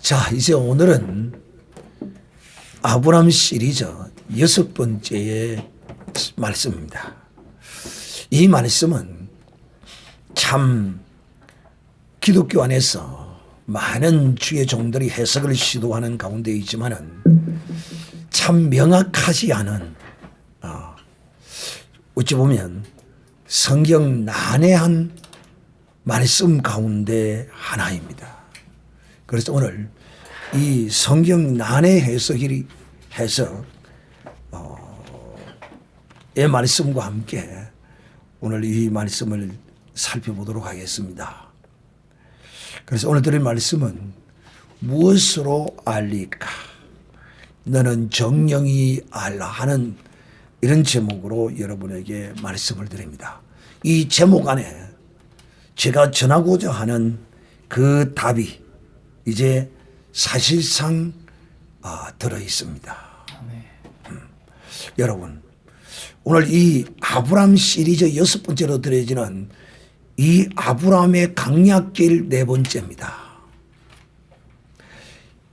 자, 이제 오늘은 아브라함 시리즈 6번째의 말씀입니다. 이 말씀은 참 기독교 안에서 많은 주의 종들이 해석을 시도하는 가운데 있지만은 참 명확하지 않은 어찌 보면 성경 난해한 말씀 가운데 하나입니다. 그래서 오늘 이 성경 난해 해석의 말씀과 함께 오늘 이 말씀을 살펴보도록 하겠습니다. 그래서 오늘 드릴 말씀은 무엇으로 알리까? 너는 정령이 알라 하는 이런 제목으로 여러분에게 말씀을 드립니다. 이 제목 안에 제가 전하고자 하는 그 답이 이제 사실상 들어 있습니다. 여러분, 오늘 이 아브라함 시리즈 6번째로 들어지는 이 아브라함의 광야길 4번째입니다.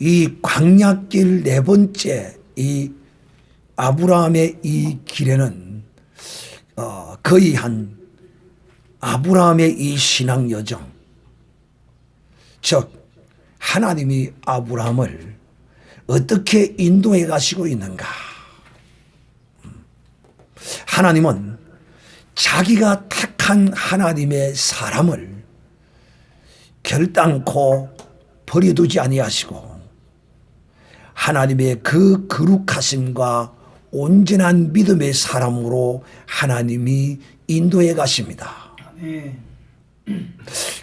이 광야길 4번째 이 아브라함의 이 길에는 거의 한 아브라함의 이 신앙 여정, 즉 하나님이 아브라함을 어떻게 인도해 가시고 있는가. 하나님은 자기가 택한 하나님의 사람을 결단코 버려두지 아니하시고 하나님의 그 거룩하심과 온전한 믿음의 사람으로 하나님이 인도해 가십니다.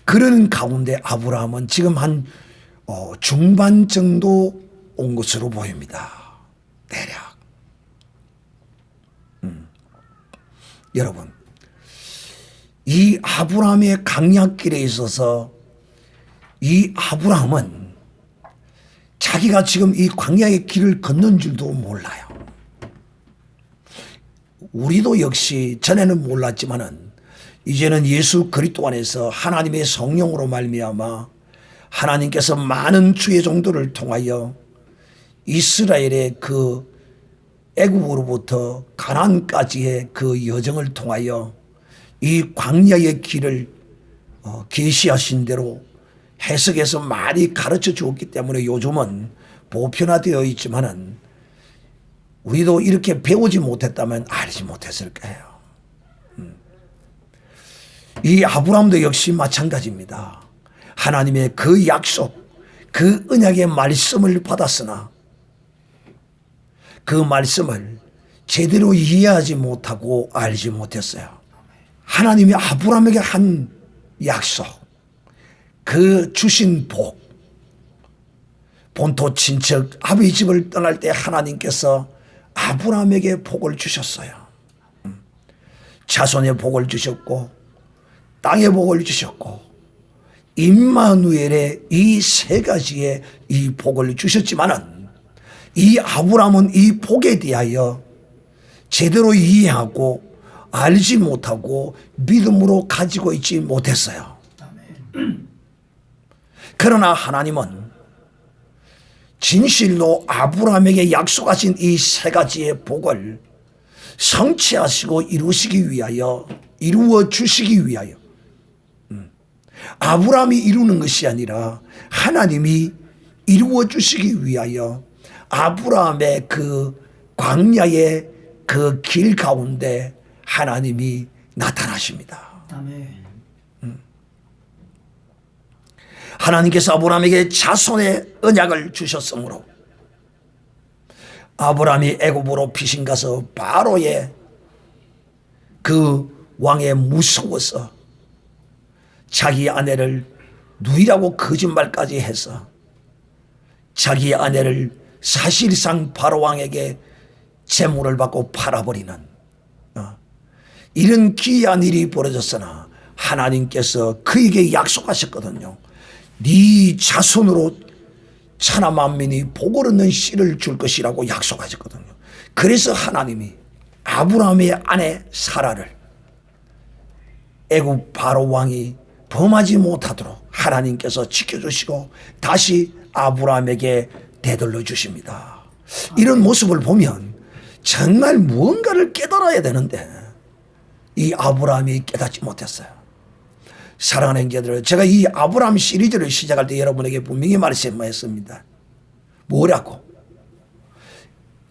그런 가운데 아브라함은 지금 한 중반 정도 온 것으로 보입니다. 대략. 여러분, 이 아브라함의 광야길에 있어서 이 아브라함은 자기가 지금 이 광야의 길을 걷는 줄도 몰라요. 우리도 역시 전에는 몰랐지만은 이제는 예수 그리스도 안에서 하나님의 성령으로 말미암아 하나님께서 많은 주의 종들을 통하여 이스라엘의 그 애굽으로부터 가나안까지의 그 여정을 통하여 이 광야의 길을 계시하신 대로 해석해서 많이 가르쳐 주었기 때문에 요즘은 보편화되어 있지만은 우리도 이렇게 배우지 못했다면 알지 못했을 거예요. 이 아브라함도 역시 마찬가지입니다. 하나님의 그 약속, 그 언약의 말씀을 받았으나 그 말씀을 제대로 이해하지 못하고 알지 못했어요. 하나님이 아브라함에게 한 약속, 그 주신 복, 본토 친척 아버지 집을 떠날 때 하나님께서 아브라함에게 복을 주셨어요. 자손의 복을 주셨고 땅의 복을 주셨고 임마누엘의 이 3가지의 이 복을 주셨지만은 이 아브라함은 이 복에 대하여 제대로 이해하고 알지 못하고 믿음으로 가지고 있지 못했어요. 그러나 하나님은 진실로 아브라함에게 약속하신 이 3가지의 복을 성취하시고 이루시기 위하여, 이루어 주시기 위하여 아브라함이 이루는 것이 아니라 하나님이 이루어 주시기 위하여 아브라함의 그 광야의 그 길 가운데 하나님이 나타나십니다. 아멘. 하나님께서 아브라함에게 자손의 언약을 주셨으므로 아브라함이 애굽으로 피신 가서 바로의 그 왕에 무서워서 자기 아내를 누이라고 거짓말까지 해서 자기 아내를 사실상 바로 왕에게 제물을 받고 팔아버리는 이런 기이한 일이 벌어졌으나 하나님께서 그에게 약속하셨거든요. 네 자손으로 천하 만민이 복을 얻는 씨를 줄 것이라고 약속하셨거든요. 그래서 하나님이 아브라함의 아내 사라를 애굽 바로 왕이 범하지 못하도록 하나님께서 지켜주시고 다시 아브라함에게 되돌려 주십니다. 이런 모습을 보면 정말 무언가를 깨달아야 되는데 이 아브라함이 깨닫지 못했어요. 사랑하는 형제들, 제가 이 아브라함 시리즈를 시작할 때 여러분에게 분명히 말씀했습니다. 뭐라고?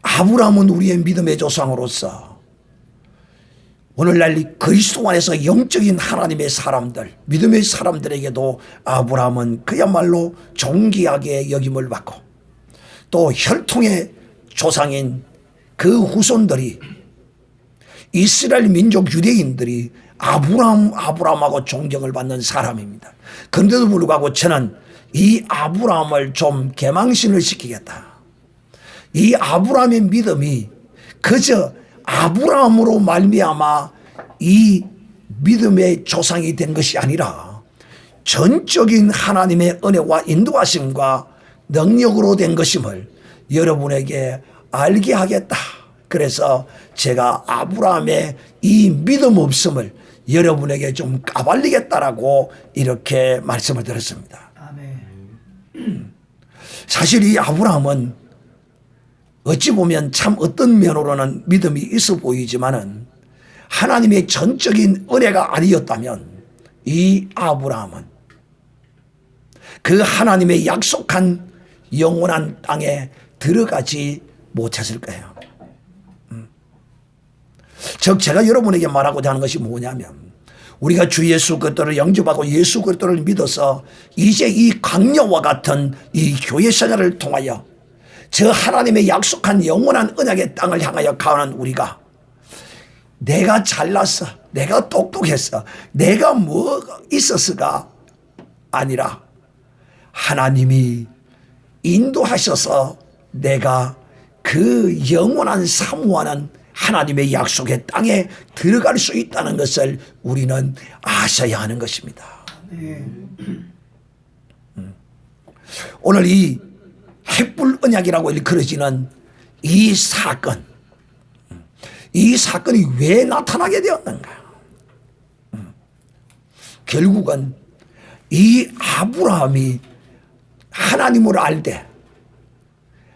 아브라함은 우리의 믿음의 조상으로서 오늘날 그리스도 안에서 영적인 하나님의 사람들, 믿음의 사람들에게도 아브라함은 그야말로 존귀하게 여김을 받고 또 혈통의 조상인 그 후손들이 이스라엘 민족 유대인들이 아브라함하고 존경을 받는 사람입니다. 그런데도 불구하고 저는 이 아브라함을 좀 개망신을 시키겠다. 이 아브라함의 믿음이 그저 아브라함으로 말미암아 이 믿음의 조상이 된 것이 아니라 전적인 하나님의 은혜와 인도하심과 능력으로 된 것임을 여러분에게 알게 하겠다. 그래서 제가 아브라함의 이 믿음 없음을 여러분에게 좀 까발리겠다라고 이렇게 말씀을 드렸습니다. 아멘. 사실 이 아브라함은 어찌 보면 참 어떤 면으로는 믿음이 있어 보이지만은 하나님의 전적인 은혜가 아니었다면 이 아브라함은 그 하나님의 약속한 영원한 땅에 들어가지 못했을 거예요. 즉 제가 여러분에게 말하고자 하는 것이 뭐냐면 우리가 주 예수 그리스도를 영접하고 예수 그리스도를 믿어서 이제 이 강려와 같은 이 교회 생활을 통하여 저 하나님의 약속한 영원한 언약의 땅을 향하여 가는 우리가 내가 잘났어, 내가 똑똑했어, 내가 뭐 있었어가 아니라 하나님이 인도하셔서 내가 그 영원한 사모하는 하나님의 약속의 땅에 들어갈 수 있다는 것을 우리는 아셔야 하는 것입니다. 오늘 이 햇불 언약이라고 일컬어지는 이 사건이 왜 나타나게 되었는가? 결국은 이 아브라함이 하나님을 알되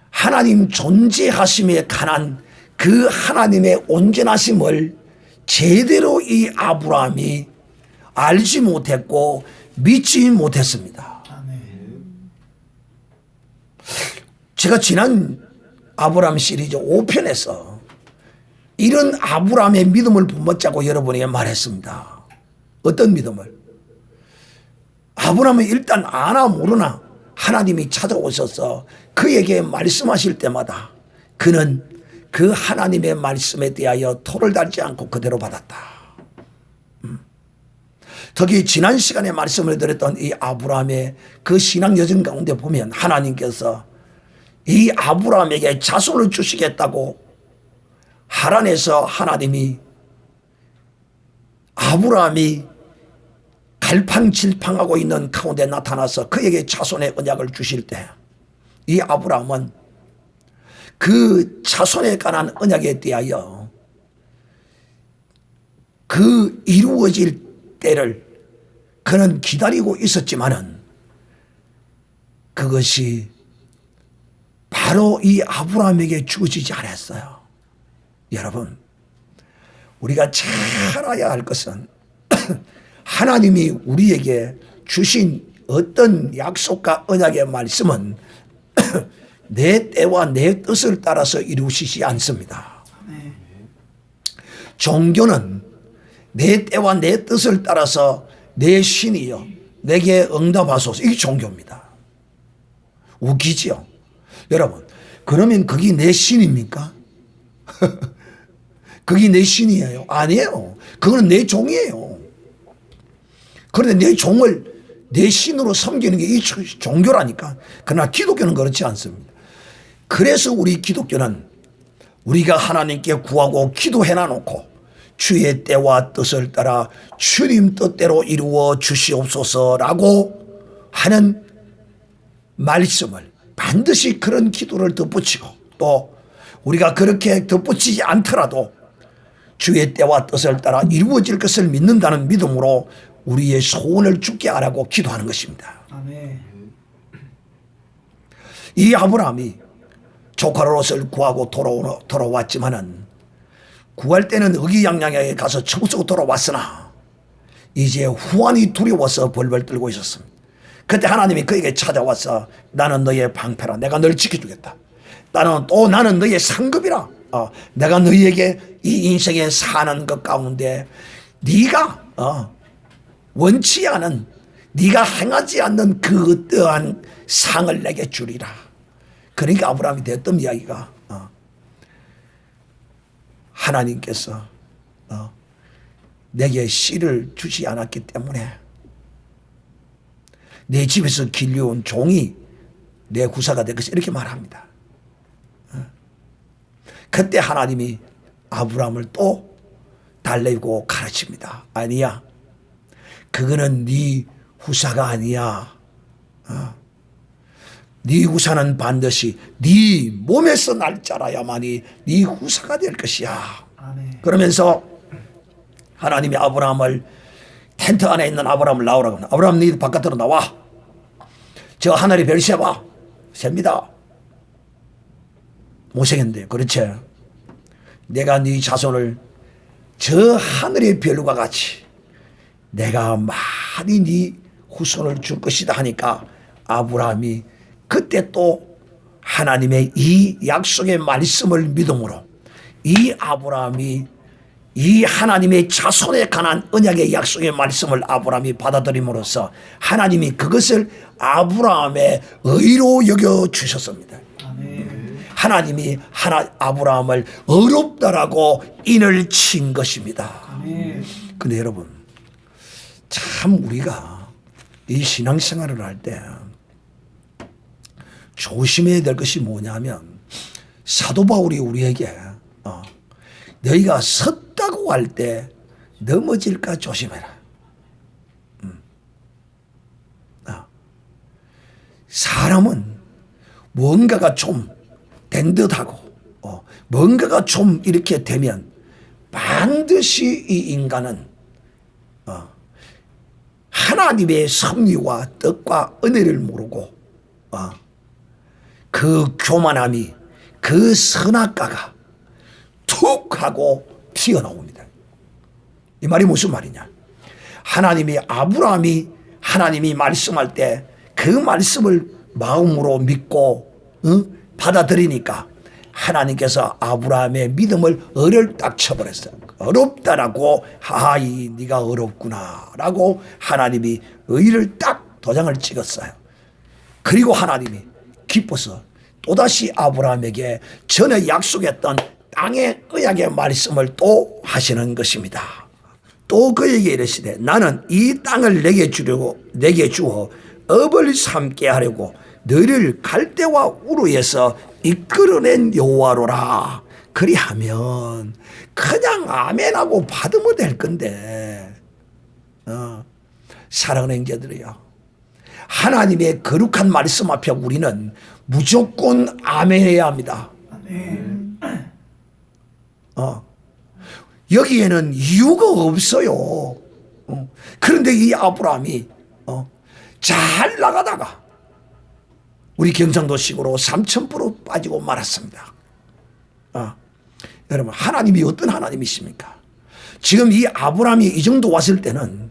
하나님 존재하심에 관한 그 하나님의 온전하심을 제대로 이 아브라함이 알지 못했고 믿지 못했습니다. 제가 지난 아브라함 시리즈 5편에서 이런 아브라함의 믿음을 본받자고 여러분에게 말했습니다. 어떤 믿음을? 아브라함은 일단 아나 모르나 하나님이 찾아오셔서 그에게 말씀하실 때마다 그는 그 하나님의 말씀에 대하여 토를 달지 않고 그대로 받았다. 특히 지난 시간에 말씀을 드렸던 이 아브라함의 그 신앙 여정 가운데 보면 하나님께서 이 아브라함에게 자손을 주시겠다고 하란에서 하나님이 아브라함이 갈팡질팡하고 있는 가운데 나타나서 그에게 자손의 언약을 주실 때 이 아브라함은 그 자손에 관한 언약에 대하여 그 이루어질 때를 그는 기다리고 있었지만은 그것이 바로 이 아브라함에게 주어지지 않았어요. 여러분, 우리가 잘 알아야 할 것은 하나님이 우리에게 주신 어떤 약속과 언약의 말씀은 내 때와 내 뜻을 따라서 이루시지 않습니다. 종교는 내 때와 내 뜻을 따라서 내 신이여 내게 응답하소서, 이게 종교입니다. 웃기지요? 여러분, 그러면 그게 내 신입니까? 그게 내 신이에요? 아니에요. 그거는 내 종이에요. 그런데 내 종을 내 신으로 섬기는 게 이 종교라니까. 그러나 기독교는 그렇지 않습니다. 그래서 우리 기독교는 우리가 하나님께 구하고 기도해 놔놓고 주의 때와 뜻을 따라 주님 뜻대로 이루어 주시옵소서라고 하는 말씀을 반드시 그런 기도를 덧붙이고 또 우리가 그렇게 덧붙이지 않더라도 주의 때와 뜻을 따라 이루어질 것을 믿는다는 믿음으로 우리의 소원을 주게 하라고 기도하는 것입니다. 아멘. 이 아브라함이 조카 롯을 구하고 돌아왔지만은 구할 때는 의기양양하게 가서 청소고 돌아왔으나 이제 후환이 두려워서 벌벌 떨고 있었습니다. 그때 하나님이 그에게 찾아와서 나는 너의 방패라. 내가 널 지켜주겠다. 나는 너의 상급이라. 내가 너희에게 이 인생에 사는 것 가운데 네가 원치 않은 네가 행하지 않는 그 어떠한 상을 내게 주리라. 그러니까 아브라함이 됐던 이야기가 하나님께서 내게 씨를 주지 않았기 때문에 내 집에서 길려온 종이 내 구사가 되겠어 이렇게 말합니다. 그때 하나님이 아브라함을 또 달래고 가르칩니다. 아니야, 그거는 네 후사가 아니야. 네 후사는 반드시 네 몸에서 날 자라야만이 네 후사가 될 것이야. 아멘. 그러면서 하나님이 아브라함을 텐트 안에 있는 아브라함을 나오라고 합니다. 아브라함 네 바깥으로 나와. 저 하늘의 별 세봐. 셉니다. 못생겼는데 그렇지. 내가 네 자손을 저 하늘의 별과 같이 내가 많이 네 후손을 줄 것이다 하니까 아브라함이 그때 또 하나님의 이 약속의 말씀을 믿음으로 이 아브라함이 이 하나님의 자손에 관한 언약의 약속의 말씀을 아브라함이 받아들임으로써 하나님이 그것을 아브라함의 의로 여겨주셨습니다. 아멘. 하나님이 아브라함을 어렵다라고 인을 친 것입니다. 아멘. 근데 여러분, 참 우리가 이 신앙생활을 할 때 조심해야 될 것이 뭐냐면 사도 바울이 우리에게 너희가 섰다고 할 때 넘어질까 조심해라. 사람은 뭔가가 좀 된 듯하고 뭔가가 좀 이렇게 되면 반드시 이 인간은 하나님의 섭리와 뜻과 은혜를 모르고 그 교만함이 그 선악과가 툭 하고 튀어나옵니다. 이 말이 무슨 말이냐? 하나님이 말씀할 때 그 말씀을 마음으로 믿고 받아들이니까 하나님께서 아브라함의 믿음을 어를 딱 쳐버렸어요. 어렵다라고 하이 네가 어렵구나라고 하나님이 의를 딱 도장을 찍었어요. 그리고 하나님이 기뻐서 또다시 아브라함에게 전에 약속했던 땅의 언약의 말씀을 또 하시는 것입니다. 또 그에게 이르시되 나는 이 땅을 내게 주어 업을 삼게 하려고 너희를 갈대와 우르에서 이끌어낸 여호와로라. 그리하면 그냥 아멘하고 받으면 될 건데 사랑하는 형제들이요, 하나님의 거룩한 말씀 앞에 우리는 무조건 아멘해야 합니다. 아멘. 여기에는 이유가 없어요. 그런데 이 아브라함이 잘 나가다가 우리 경상도식으로 3000% 빠지고 말았습니다. 여러분, 하나님이 어떤 하나님이십니까? 지금 이 아브라함이 이 정도 왔을 때는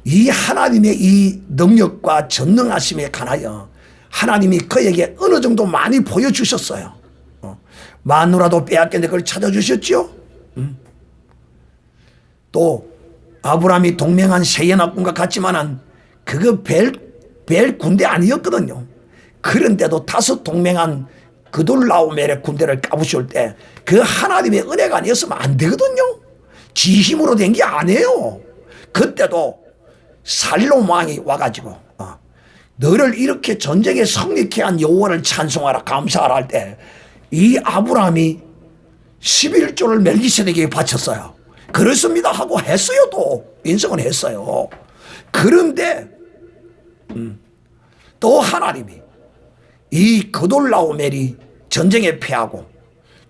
이 하나님의 이 능력과 전능하심에 관하여 하나님이 그에게 어느 정도 많이 보여주셨어요. 마누라도 빼앗겼는데 그걸 찾아주셨죠. 또 아브라함이 동맹한 세연합군과 같지만은 그거 벨 군대 아니었거든요. 그런데도 다섯 동맹한 그돌라오멜의 군대를 까부실 때 그 하나님의 은혜가 아니었으면 안 되거든요. 지 힘으로 된 게 아니에요. 그때도 살롬 왕이 와가지고 너를 이렇게 전쟁에 성리케 한 여호와를 찬송하라 감사하라 할 때 이 아브라함이 11조를 멜기세덱에게 바쳤어요. 그렇습니다 하고 했어요. 또 인정은 했어요. 그런데 또 하나님이 이 그돌라오멜이 전쟁에 패하고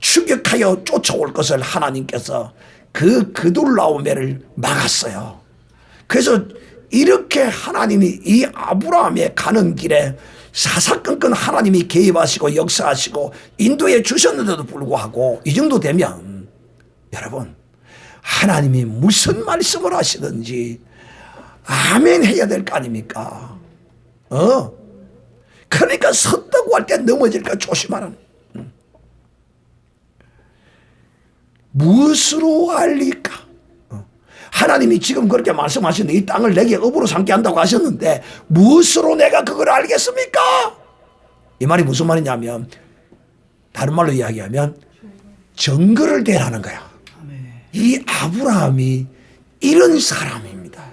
추격하여 쫓아올 것을 하나님께서 그 그돌라오멜을 막았어요. 그래서 이렇게 하나님이 이 아브라함의 가는 길에 사사건건 하나님이 개입하시고 역사하시고 인도해 주셨는데도 불구하고 이 정도 되면 여러분, 하나님이 무슨 말씀을 하시든지 아멘 해야 될 거 아닙니까? 그러니까 섰다고 할 때 넘어질까 조심하라는. 무엇으로 알리까? 하나님이 지금 그렇게 말씀하시는데 이 땅을 내게 업으로 삼게 한다고 하셨는데 무엇으로 내가 그걸 알겠습니까? 이 말이 무슨 말이냐면, 다른 말로 이야기하면 증거를 대라는 거야. 이 아브라함이 이런 사람입니다.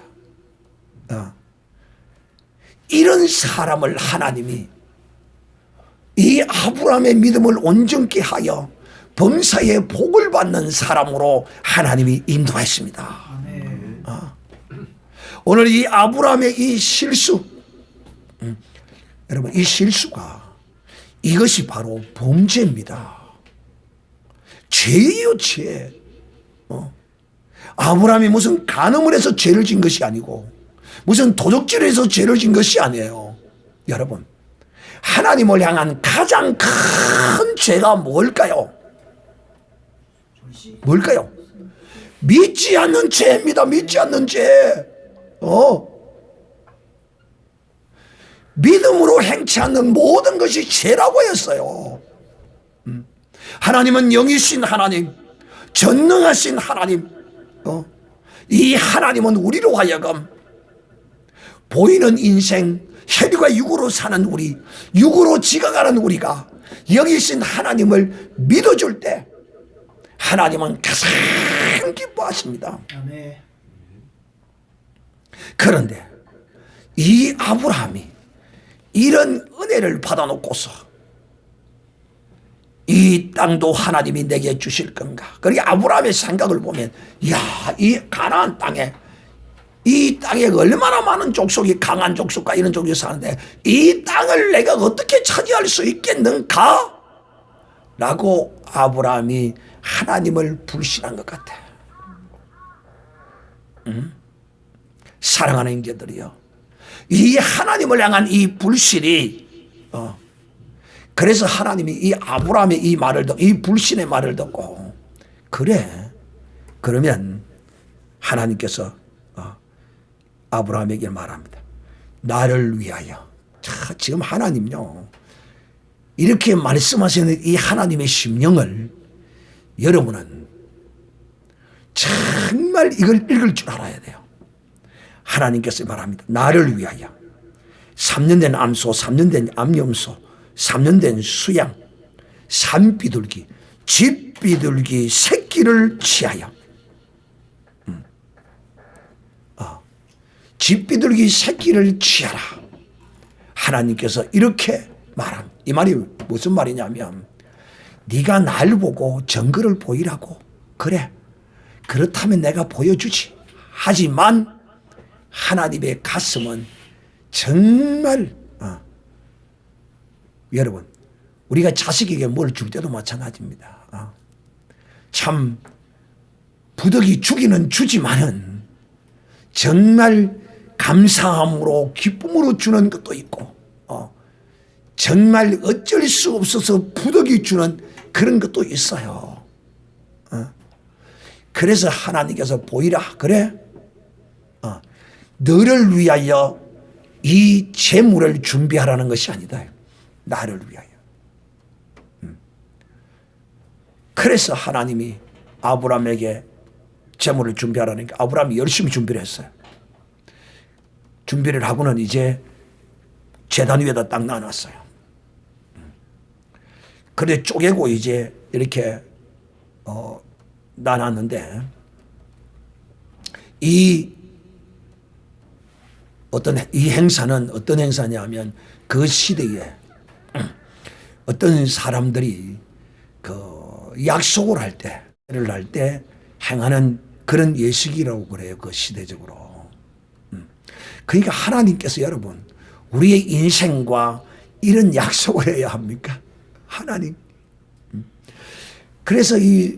이런 사람을 하나님이 이 아브라함의 믿음을 온전케 하여 범사에 복을 받는 사람으로 하나님이 인도하십니다. 오늘 이 아브라함의 이 실수, 여러분, 이 실수가 이것이 바로 범죄입니다. 죄예요, 죄. 아브라함이 무슨 간음을 해서 죄를 진 것이 아니고 무슨 도적질을 해서 죄를 진 것이 아니에요. 여러분, 하나님을 향한 가장 큰 죄가 뭘까요? 뭘까요? 믿지 않는 죄입니다. 믿지 않는 죄. 믿음으로 행치 않는 모든 것이 죄라고 했어요. 하나님은 영이신 하나님, 전능하신 하나님, 이 하나님은 우리로 하여금 보이는 인생, 혈과 육으로 사는 우리, 육으로 지각하는 우리가 영이신 하나님을 믿어줄 때 하나님은 가장 기뻐하십니다. 그런데 이 아브라함이 이런 은혜를 받아놓고서 이 땅도 하나님이 내게 주실 건가? 그리고 아브라함의 생각을 보면, 이 가나안 땅에, 이 땅에 얼마나 많은 족속이, 강한 족속과 이런 족속이 사는데 이 땅을 내가 어떻게 차지할 수 있겠는가? 라고 아브라함이 하나님을 불신한 것 같아. 사랑하는 형제들이요, 이 하나님을 향한 이 불신이, 그래서 하나님이 이 아브라함의 이 말을 듣고, 이 불신의 말을 듣고, 그래, 그러면 하나님께서 아브라함에게 말합니다. 나를 위하여. 자, 지금 하나님요, 이렇게 말씀하시는 이 하나님의 심령을 여러분은 정말 이걸 읽을 줄 알아야 돼요. 하나님께서 말합니다. 나를 위하여 3년 된 암소, 3년 된 암염소, 3년 된 수양, 산비둘기, 집비둘기 새끼를 취하여, 집비둘기 새끼를 취하라. 하나님께서 이렇게 말합니다. 이 말이 무슨 말이냐면, 네가 날 보고 증거를 보이라고. 그래, 그렇다면 내가 보여주지. 하지만 하나님의 가슴은 정말, 여러분, 우리가 자식에게 뭘 줄 때도 마찬가지입니다. 참 부득이 주기는 주지만은 정말 감사함으로 기쁨으로 주는 것도 있고, 정말 어쩔 수 없어서 부득이 주는 그런 것도 있어요. 그래서 하나님께서 보이라. 그래, 너를 위하여 이 재물을 준비하라는 것이 아니다. 나를 위하여. 그래서 하나님이 아브라함에게 재물을 준비하라니까 아브라함이 열심히 준비를 했어요. 준비를 하고는 이제 제단 위에다 딱 놔놨어요. 그래 쪼개고 이제 이렇게 놔놨는데, 이 행사는 어떤 행사냐면, 그 시대에 어떤 사람들이 그 약속을 할 때 행하는 그런 예식이라고 그래요. 그 시대적으로. 그러니까 하나님께서 여러분, 우리의 인생과 이런 약속을 해야 합니까? 하나님. 그래서 이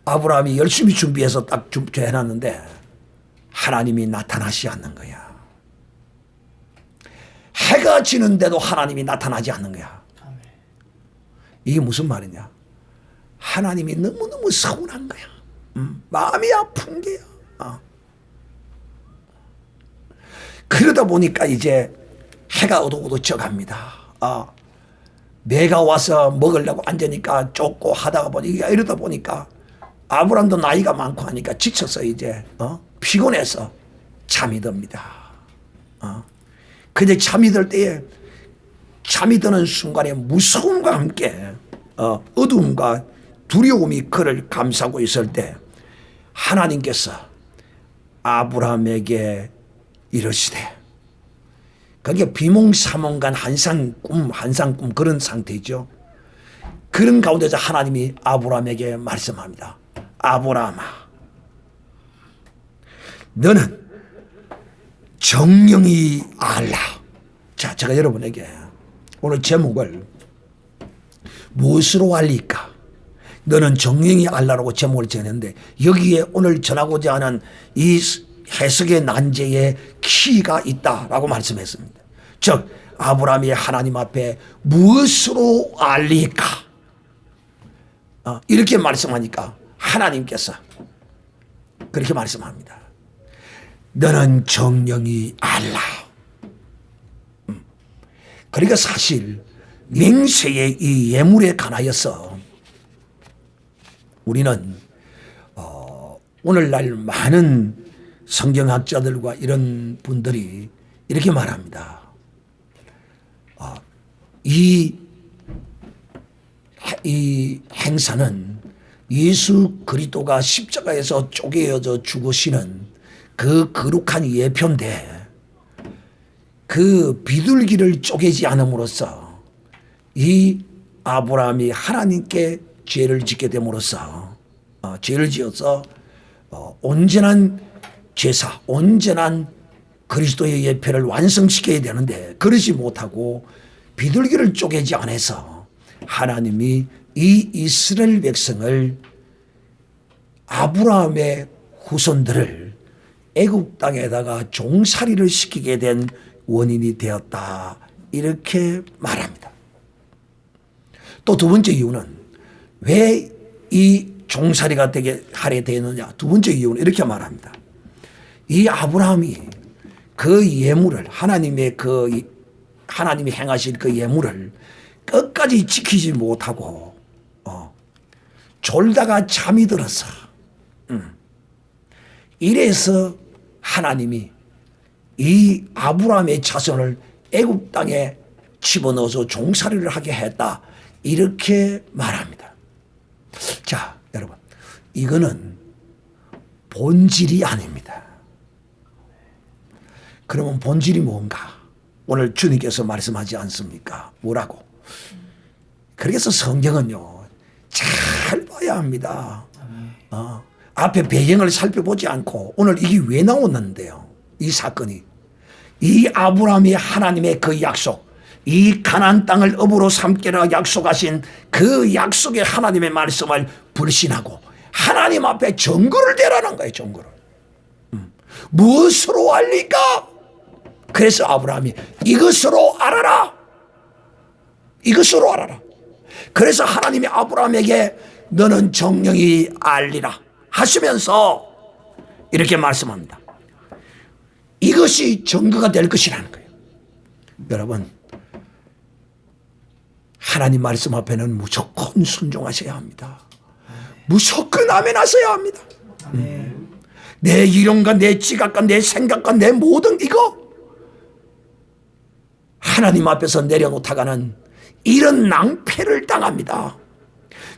아브라함이 열심히 준비해서 딱 해놨는데, 하나님이 나타나지 않는 거야. 해가 지는데도 하나님이 나타나지 않는 거야. 이게 무슨 말이냐? 하나님이 너무너무 서운한 거야. 마음이 아픈 게야. 그러다 보니까 이제 해가 어둑어둑져갑니다. 내가 와서 먹으려고 앉으니까 쫓고 하다가 보니까 이러다 보니까 아브람도 나이가 많고 하니까 지쳐서 이제 피곤해서 잠이 듭니다. 근데 잠이 들 때에 잠이 드는 순간에 무서움과 함께 어두움과 두려움이 그를 감싸고 있을 때 하나님께서 아브라함에게 이러시되, 그게 비몽사몽간 한상꿈 그런 상태죠. 그런 가운데서 하나님이 아브라함에게 말씀합니다. 아브라함아, 너는 정령이 알라. 자, 제가 여러분에게 오늘 제목을 무엇으로 알릴까? 너는 정령이 알라라고 제목을 정했는데, 여기에 오늘 전하고자 하는 이 해석의 난제에 키가 있다라고 말씀했습니다. 즉 아브라함이 하나님 앞에 무엇으로 알릴까? 이렇게 말씀하니까 하나님께서 그렇게 말씀합니다. 너는 정령이 알라. 그러니까 사실 맹세의 이 예물에 관하여서 우리는 오늘날 많은 성경학자들과 이런 분들이 이렇게 말합니다. 이 행사는 예수 그리스도가 십자가에서 쪼개어져 죽으시는 그 거룩한 예표인데, 그 비둘기를 쪼개지 않음으로써 이 아브라함이 하나님께 죄를 짓게 됨으로써 죄를 지어서 온전한 제사, 온전한 그리스도의 예표를 완성시켜야 되는데 그러지 못하고 비둘기를 쪼개지 않아서 하나님이 이 이스라엘 백성을, 아브라함의 후손들을 애굽 땅에다가 종살이를 시키게 된 원인이 되었다, 이렇게 말합니다. 또 두 번째 이유는 왜 이 종살이가 되게 하게 되느냐? 두 번째 이유는 이렇게 말합니다. 이 아브라함이 그 예물을, 하나님이 행하실 그 예물을 끝까지 지키지 못하고 졸다가 잠이 들어서 이래서 하나님이 이 아브라함의 자손을 애굽 땅에 집어넣어서 종살이를 하게 했다, 이렇게 말합니다. 자, 여러분, 이거는 본질이 아닙니다. 그러면 본질이 뭔가? 오늘 주님께서 말씀하지 않습니까? 뭐라고? 그래서 성경은요, 잘 봐야 합니다. 앞에 배경을 살펴보지 않고 오늘 이게 왜 나오는데요? 이 사건이, 이 아브라함이 하나님의 그 약속, 이 가나안 땅을 업으로 삼기라 약속하신 그 약속의 하나님의 말씀을 불신하고 하나님 앞에 증거를 대라는 거예요. 증거를. 무엇으로 알리까? 그래서 아브라함이 이것으로 알아라. 이것으로 알아라. 그래서 하나님이 아브라함에게 너는 정령이 알리라 하시면서 이렇게 말씀합니다. 이것이 증거가 될 것이라는 거예요. 여러분, 하나님 말씀 앞에는 무조건 순종하셔야 합니다. 무조건 아멘하셔야 합니다. 내 이론과 내 지각과 내 생각과 내 모든 이거 하나님 앞에서 내려놓다가는 이런 낭패를 당합니다.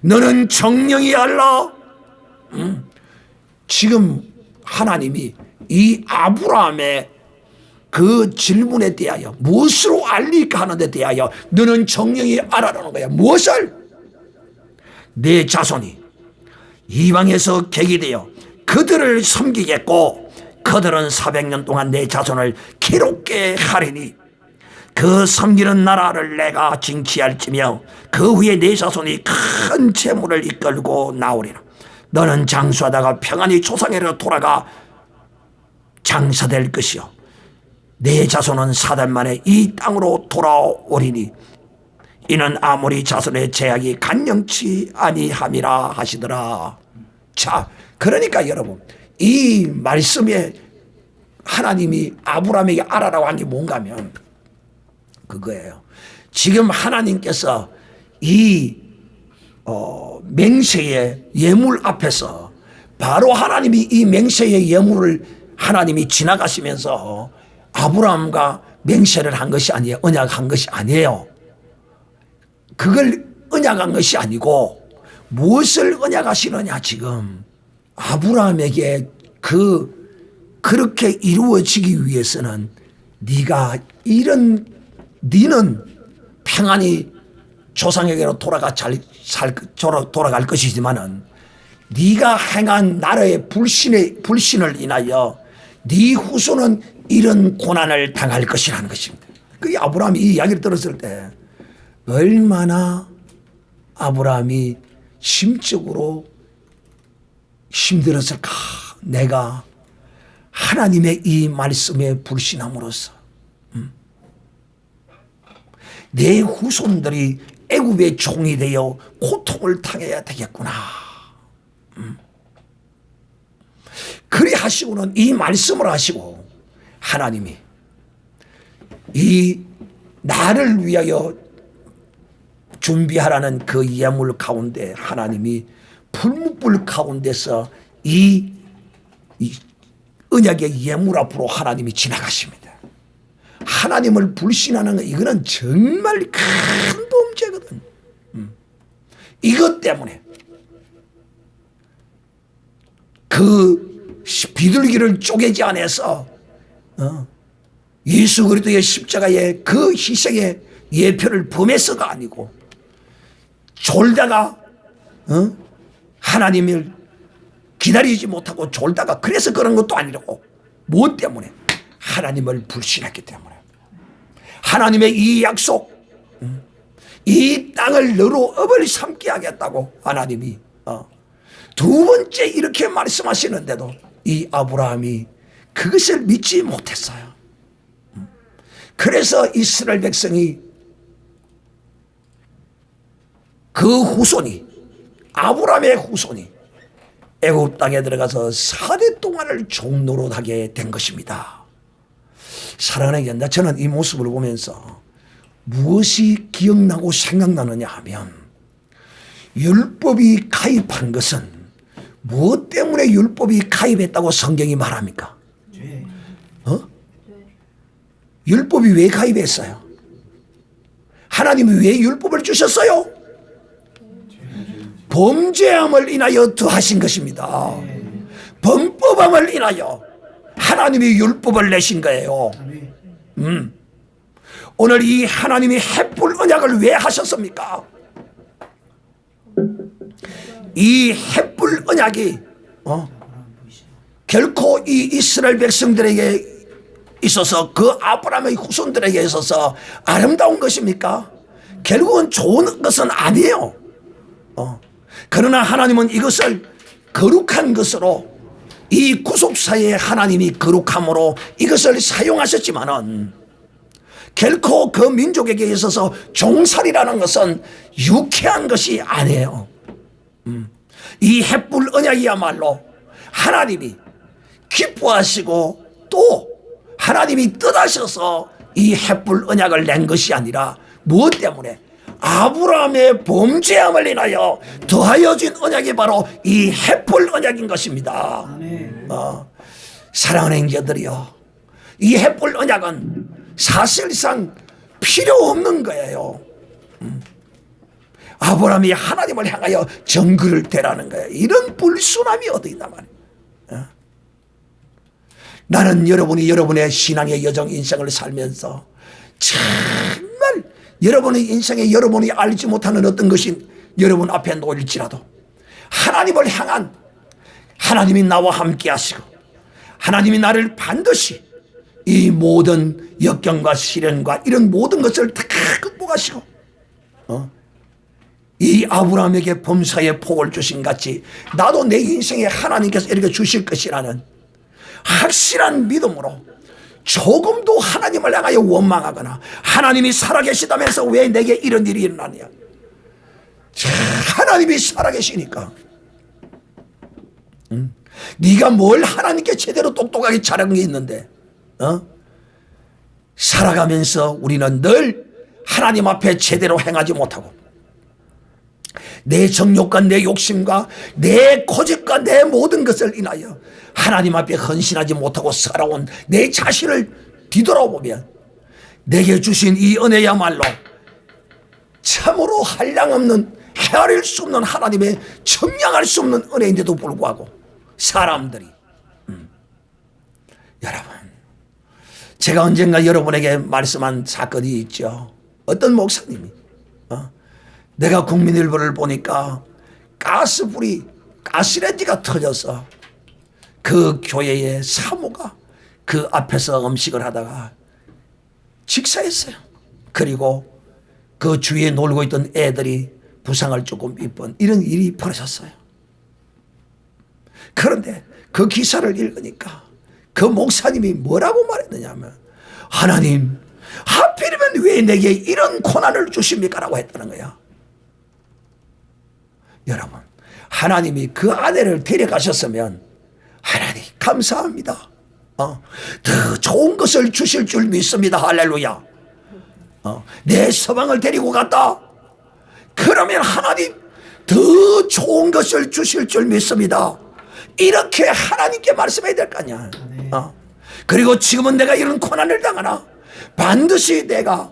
너는 정령이 알라. 지금 하나님이 이 아브라함의 그 질문에 대하여 무엇으로 알릴까 하는데 대하여 너는 정령이 알아라는 거야. 무엇을? 내 자손이 이방에서 객이되어 그들을 섬기겠고 그들은 400년 동안 내 자손을 기롭게 하리니 그 섬기는 나라를 내가 징치할지며 그 후에 내 자손이 큰 재물을 이끌고 나오리라. 너는 장수하다가 평안히 조상에로 돌아가 장사될 것이요 내 자손은 사단 만에 이 땅으로 돌아오리니 이는 아모리 자손의 제약이 간영치 아니함이라 하시더라. 자, 그러니까 여러분 이 말씀에 하나님이 아브라함에게 알아라고 한 게 뭔가 하면 그거예요. 지금 하나님께서 이 맹세의 예물 앞에서 바로 하나님이 이 맹세의 예물을 하나님이 지나가시면서 아브라함과 맹세를 한 것이 아니에요. 언약한 것이 아니에요. 그걸 언약한 것이 아니고 무엇을 언약하시느냐. 지금 아브라함에게 그렇게 이루어지기 위해서는 니는 평안히 조상에게로 돌아갈 것이지만은 네가 행한 나라의 불신을 인하여 네 후손은 이런 고난을 당할 것이라는 것입니다. 그 아브라함이 이 이야기를 들었을 때 얼마나 아브라함이 심적으로 힘들었을까. 내가 하나님의 이 말씀에 불신함으로써 내 후손들이 애굽의 종이 되어 고통을 당해야 되겠구나. 그리 하시고는 이 말씀을 하시고 하나님이 이 나를 위하여 준비하라는 그 예물 가운데 하나님이 불묵불 가운데서 이 언약의 예물 앞으로 하나님이 지나가십니다. 하나님을 불신하는 거 이거는 정말 큰 범죄거든. 이것 때문에 그 비둘기를 쪼개지 않아서 예수 그리스도의 십자가의 그 희생의 예표를 범해서가 아니고 졸다가 하나님을 기다리지 못하고 졸다가 그래서 그런 것도 아니라고. 무엇 때문에? 하나님을 불신했기 때문에. 하나님의 이 약속, 이 땅을 너로 업을 삼게 하겠다고 하나님이 두 번째 이렇게 말씀하시는데도 이 아브라함이 그것을 믿지 못했어요. 그래서 이스라엘 백성이 그 후손이 아브라함의 후손이 애굽 땅에 들어가서 4대 동안을 종노릇하게 된 것입니다. 사랑하는 견자, 저는 이 모습을 보면서 무엇이 기억나고 생각나느냐 하면 율법이 가입한 것은 무엇 때문에 율법이 가입했다고 성경이 말합니까? 율법이 왜 가입했어요? 하나님이 왜 율법을 주셨어요? 범죄함을 인하여 더하신 것입니다. 범법함을 인하여 하나님이 율법을 내신 거예요. 오늘 이 하나님이 햇불 언약을 왜 하셨습니까? 이 햇불 언약이 결코 이 이스라엘 백성들에게 있어서 그 아브라함의 후손들에게 있어서 아름다운 것입니까? 결국은 좋은 것은 아니에요. 그러나 하나님은 이것을 거룩한 것으로 이 구속사에 하나님이 거룩함으로 이것을 사용하셨지만은 결코 그 민족에게 있어서 종살이라는 것은 유쾌한 것이 아니에요. 이 햇불 언약이야말로 하나님이 기뻐하시고 또 하나님이 뜻하셔서 이 햇불 언약을 낸 것이 아니라 무엇 때문에? 아브라함의 범죄함을 인하여 더하여진 언약이 바로 이 햇불 언약인 것입니다. 사랑하는 형제들이요, 이 햇불 언약은 사실상 필요 없는 거예요. 아브라함이 하나님을 향하여 정글을 대라는 거예요. 이런 불순함이 어디 있단 말이에요. 나는 여러분이 여러분의 신앙의 여정 인생을 살면서 정말 여러분의 인생에 여러분이 알지 못하는 어떤 것이 여러분 앞에 놓일지라도 하나님을 향한, 하나님이 나와 함께 하시고 하나님이 나를 반드시 이 모든 역경과 시련과 이런 모든 것을 다 극복하시고 이 아브라함에게 범사의 복을 주신 같이 나도 내 인생에 하나님께서 이렇게 주실 것이라는 확실한 믿음으로 조금도 하나님을 향하여 원망하거나 하나님이 살아계시다면서 왜 내게 이런 일이 일어나냐. 하나님이 살아계시니까. 네가 뭘 하나님께 제대로 똑똑하게 잘한 게 있는데, 살아가면서 우리는 늘 하나님 앞에 제대로 행하지 못하고 내 정욕과 내 욕심과 내 고집과 내 모든 것을 인하여 하나님 앞에 헌신하지 못하고 살아온 내 자신을 뒤돌아보면 내게 주신 이 은혜야말로 참으로 한량없는 헤아릴 수 없는 하나님의 청량할 수 없는 은혜인데도 불구하고 사람들이 여러분, 제가 언젠가 여러분에게 말씀한 사건이 있죠. 어떤 목사님이 내가 국민일보를 보니까 가스불이 가스레인지가 터져서 그 교회의 사모가 그 앞에서 음식을 하다가 직사했어요. 그리고 그 주위에 놀고 있던 애들이 부상을 조금 입은 이런 일이 벌어졌어요. 그런데 그 기사를 읽으니까 그 목사님이 뭐라고 말했느냐면, 하나님 하필이면 왜 내게 이런 고난을 주십니까? 라고 했다는 거야. 여러분, 하나님이 그 아내를 데려가셨으면 하나님 감사합니다, 더 좋은 것을 주실 줄 믿습니다, 할렐루야. 내 서방을 데리고 갔다 그러면 하나님 더 좋은 것을 주실 줄 믿습니다, 이렇게 하나님께 말씀해야 될 거 아니야. 그리고 지금은 내가 이런 고난을 당하나 반드시 내가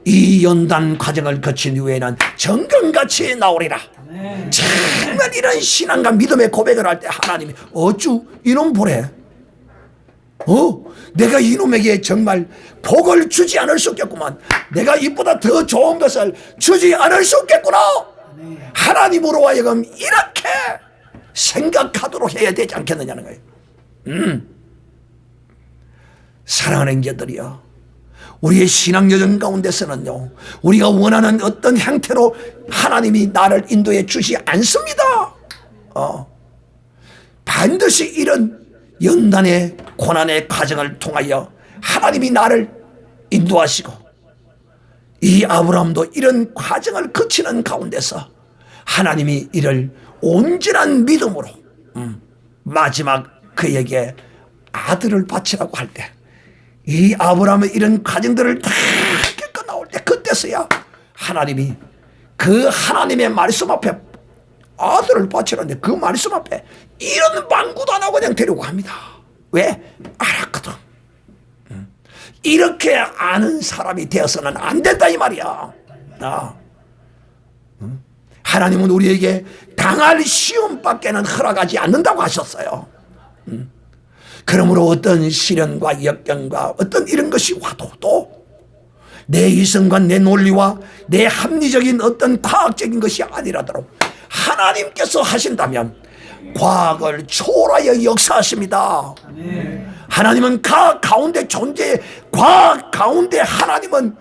이 연단 과정을 거친 후에는 정금같이 나오리라. 정말 이런 신앙과 믿음의 고백을 할 때 하나님이 어쭈 이놈 보래, 내가 이놈에게 정말 복을 주지 않을 수 없겠구만, 내가 이보다 더 좋은 것을 주지 않을 수 없겠구나. 하나님으로 하여금 이렇게 생각하도록 해야 되지 않겠느냐는 거예요. 사랑하는 자들이여, 우리의 신앙 여정 가운데서는요, 우리가 원하는 어떤 형태로 하나님이 나를 인도해 주지 않습니다. 반드시 이런 연단의 고난의 과정을 통하여 하나님이 나를 인도하시고, 이 아브라함도 이런 과정을 거치는 가운데서 하나님이 이를 온전한 믿음으로 마지막 그에게 아들을 바치라고 할 때, 이 아브라함의 이런 과정들을 다 겪어 나올 때, 그때서야 하나님이 그 하나님의 말씀 앞에 아들을 바치라는데 그 말씀 앞에 이런 방구도 안 하고 그냥 데리고 갑니다. 왜? 알았거든. 이렇게 아는 사람이 되어서는 안 된다 이 말이야. 하나님은 우리에게 당할 시험밖에는 허락하지 않는다고 하셨어요. 그러므로 어떤 시련과 역경과 어떤 이런 것이 와도 또 내 이성과 내 논리와 내 합리적인 어떤 과학적인 것이 아니라도록 하나님께서 하신다면 과학을 초월하여 역사하십니다. 하나님은 과학 가운데 과학 가운데 하나님은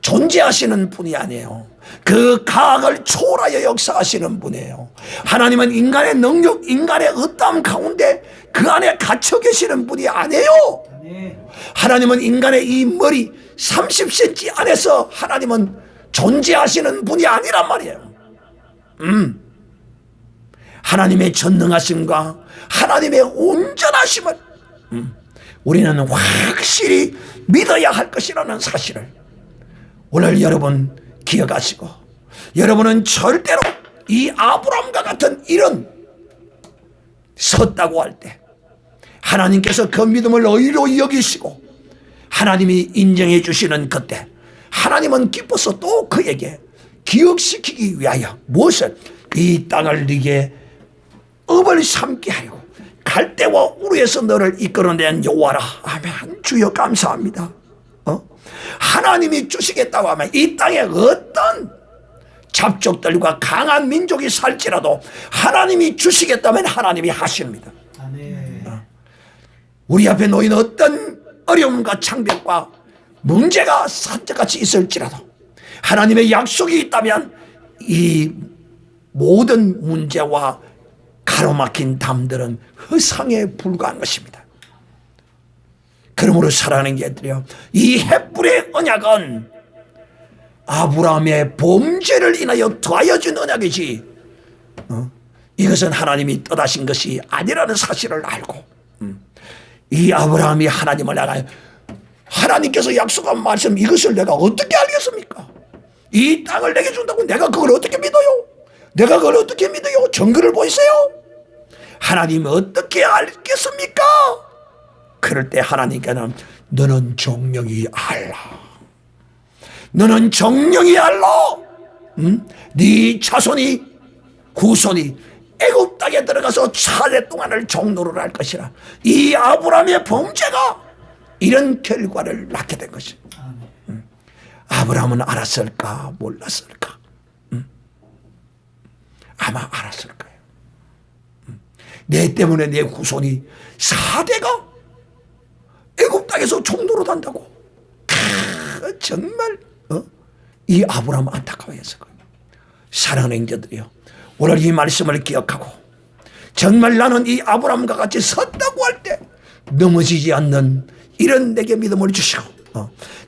존재하시는 분이 아니에요. 그 과학을 초월하여 역사하시는 분이에요. 하나님은 인간의 능력, 인간의 어떠함 가운데 그 안에 갇혀 계시는 분이 아니에요. 하나님은 인간의 이 머리 30cm 안에서 하나님은 존재하시는 분이 아니란 말이에요. 하나님의 전능하심과 하나님의 온전하심을 우리는 확실히 믿어야 할 것이라는 사실을 오늘 여러분 기억하시고, 여러분은 절대로 이 아브라함과 같은 일은 섰다고 할 때 하나님께서 그 믿음을 의로 여기시고 하나님이 인정해 주시는 그때 하나님은 기뻐서 또 그에게 기억시키기 위하여 무엇을? 이 땅을 네게 업을 삼게 하려고 갈대와 우르에서 너를 이끌어낸 여호와라. 아멘. 주여 감사합니다. 하나님이 주시겠다고 하면 이 땅에 어떤 잡족들과 강한 민족이 살지라도 하나님이 주시겠다면 하나님이 하십니다. 우리 앞에 놓인 어떤 어려움과 창벽과 문제가 산적같이 있을지라도 하나님의 약속이 있다면 이 모든 문제와 가로막힌 담들은 허상에 불과한 것입니다. 그러므로 사랑하는 게들이요, 이 햇불의 언약은 아브라함의 범죄를 인하여 더하여진 언약이지, 이것은 하나님이 떠나신 것이 아니라는 사실을 알고, 이 아브라함이 하나님을 향하여 하나님께서 약속한 말씀, 이것을 내가 어떻게 알겠습니까? 이 땅을 내게 준다고 내가 그걸 어떻게 믿어요? 내가 그걸 어떻게 믿어요? 증거를 보이세요? 하나님 어떻게 알겠습니까? 그럴 때 하나님께는 너는 정령이 알라. 너는 정령이 알라. 네 자손이 후손이 애굽 땅에 들어가서 4대 동안을 종노를 할 것이라. 이 아브라함의 범죄가 이런 결과를 낳게 된 것입니다. 아브라함은 알았을까 몰랐을까? 아마 알았을 거예요. 내 때문에 내 후손이 4대가 애굽 땅에서 종노릇 한다고. 정말 이 아브라함 안타까워했을 거예요. 사랑하는 형제들이요, 오늘 이 말씀을 기억하고 정말 나는 이 아브라함과 같이 섰다고 할 때 넘어지지 않는 이런 내게 믿음을 주시고,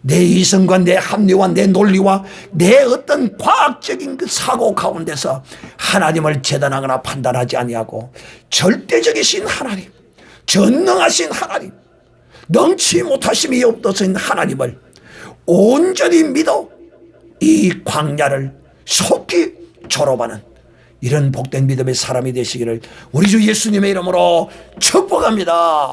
내 이성과 내 합리와 내 논리와 내 어떤 과학적인 그 사고 가운데서 하나님을 재단하거나 판단하지 아니하고 절대적이신 하나님, 전능하신 하나님, 넘치 못하심이 없으신 하나님을 온전히 믿어 이 광야를 속히 졸업하는 이런 복된 믿음의 사람이 되시기를 우리 주 예수님의 이름으로 축복합니다.